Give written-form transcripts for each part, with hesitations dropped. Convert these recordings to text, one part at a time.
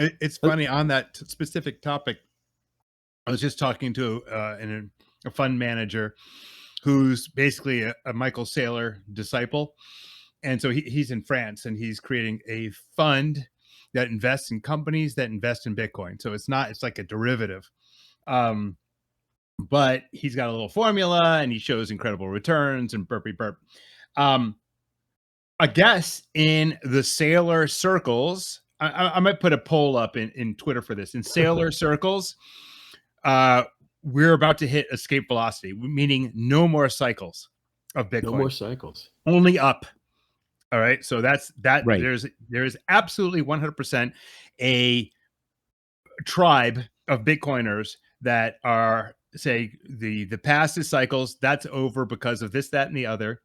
It's funny on that specific topic. I was just talking to a fund manager who's basically a Michael Saylor disciple. And so he's in France and he's creating a fund that invests in companies that invest in Bitcoin. So it's like a derivative. But he's got a little formula and he shows incredible returns and burpy burp. I guess in the Saylor circles, I might put a poll up in Twitter for this. In Saylor circles, we're about to hit escape velocity, meaning no more cycles of Bitcoin. No more cycles. Only up. All right. So that's that. Right. There's absolutely 100% a tribe of Bitcoiners that are say the past is cycles. That's over because of this, that, and the other.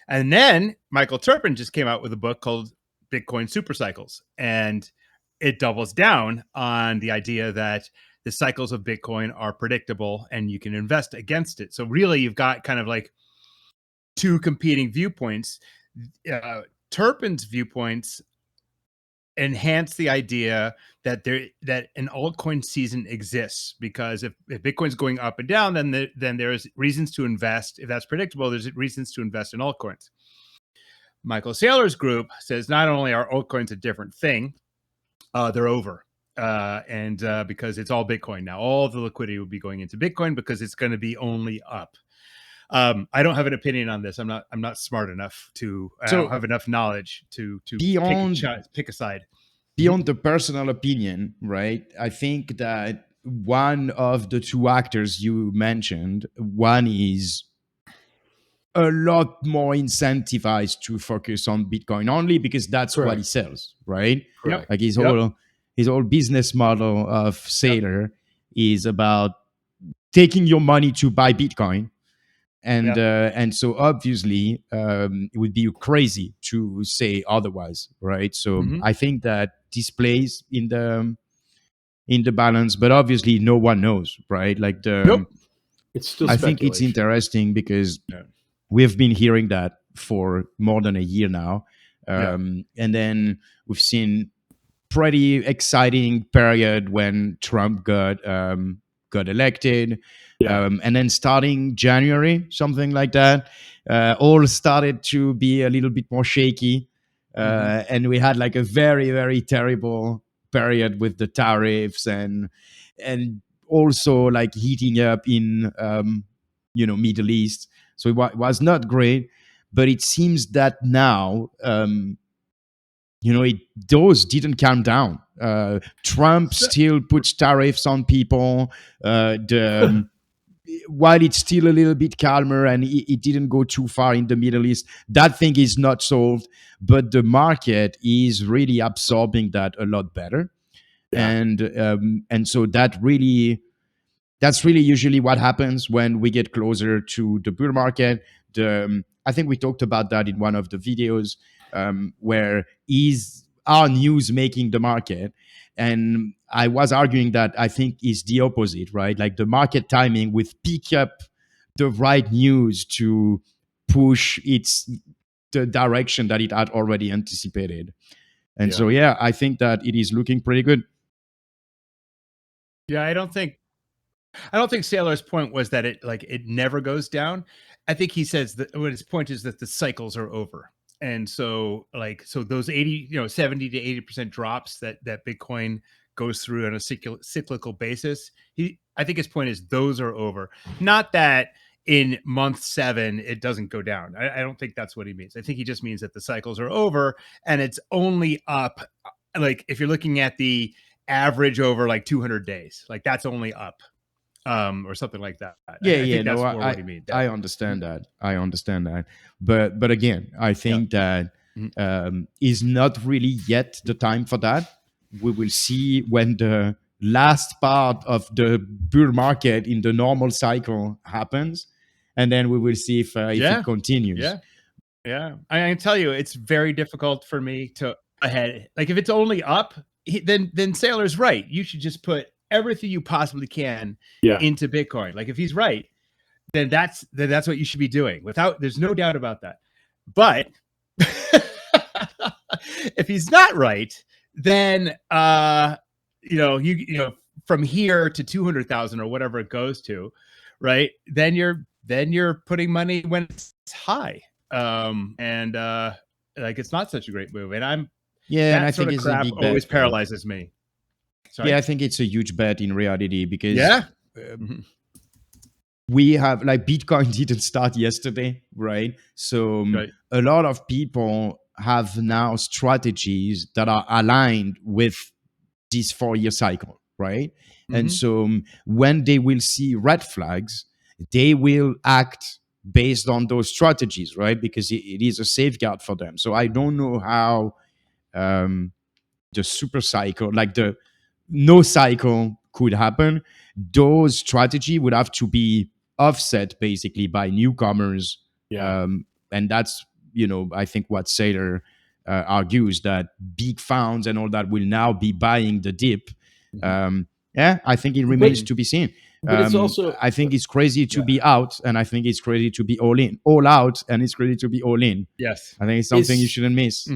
And then Michael Turpin just came out with a book called Bitcoin Super Cycles, and it doubles down on the idea that the cycles of Bitcoin are predictable and you can invest against it. So really, you've got kind of like two competing viewpoints. Turpin's viewpoints enhance the idea that an altcoin season exists, because if Bitcoin's going up and down, then there's reasons to invest. If that's predictable, there's reasons to invest in altcoins. Michael Saylor's group says not only are altcoins a different thing, they're over. And because it's all Bitcoin now, all the liquidity will be going into Bitcoin because it's going to be only up. I don't have an opinion on this. I'm not smart enough to. I don't have enough knowledge to pick a side. Beyond the personal opinion, right? I think that one of the two actors you mentioned, one is a lot more incentivized to focus on Bitcoin only because that's what he sells, right? Yep. Like his whole business model of Saylor is about taking your money to buy Bitcoin. And so obviously it would be crazy to say otherwise, right? So I think that this plays in the balance, but obviously no one knows, right? Like it's still I think it's interesting because we've been hearing that for more than a year now, and then we've seen pretty exciting period when Trump got elected. And then starting January, something like that, all started to be a little bit more shaky. And we had like a very, very terrible period with the tariffs and also like heating up in, Middle East. So it was not great, but it seems that now, those didn't calm down. Trump still puts tariffs on people. While it's still a little bit calmer and it didn't go too far in the Middle East, that thing is not solved, but the market is really absorbing that a lot better. And so that's really usually what happens when we get closer to the bull market. I think we talked about that in one of the videos, where is our news making the market? And I was arguing that I think is the opposite, right? Like the market timing with pick up the right news to push the direction that it had already anticipated. And so, I think that it is looking pretty good. Yeah, I don't think Saylor's point was that it never goes down. I think he says that what his point is that the cycles are over. And so those 70 to 80% drops that Bitcoin goes through on a cyclical basis, I think his point is those are over. Not that in month 7 it doesn't go down. I don't think that's what he means. I think he just means that the cycles are over and it's only up. Like if you're looking at the average over like 200 days, like that's only up. Or something like that. What he means. I understand that. But again, I think that is not really yet the time for that. We will see when the last part of the bull market in the normal cycle happens, and then we will see if it continues. Yeah. I can tell you, it's very difficult for me to ahead. Like if it's only up, then Saylor's right. You should just put everything you possibly can into Bitcoin. Like if he's right, then that's what you should be doing. There's no doubt about that. But if he's not right, then you know from here to 200,000 or whatever it goes to, right? Then you're putting money when it's high, and like it's not such a great move. And and that I sort think of it's a crap big bet. always Right? paralyzes me. Sorry. Yeah, I think it's a huge bet in reality because Yeah. we have like Bitcoin didn't start yesterday, right? So Right. a lot of people have now strategies that are aligned with this 4-year cycle, right? And so when they will see red flags, they will act based on those strategies, right? Because it is a safeguard for them. So I don't know how the super cycle, like the no cycle could happen. Those strategy would have to be offset basically by newcomers. Yeah. And that's, I think what Saylor argues, that big funds and all that will now be buying the dip. Yeah, I think it remains to be seen. But it's also, I think it's crazy to be out, and I think it's crazy to be all out, and it's crazy to be all in. Yes. I think it's something you shouldn't miss.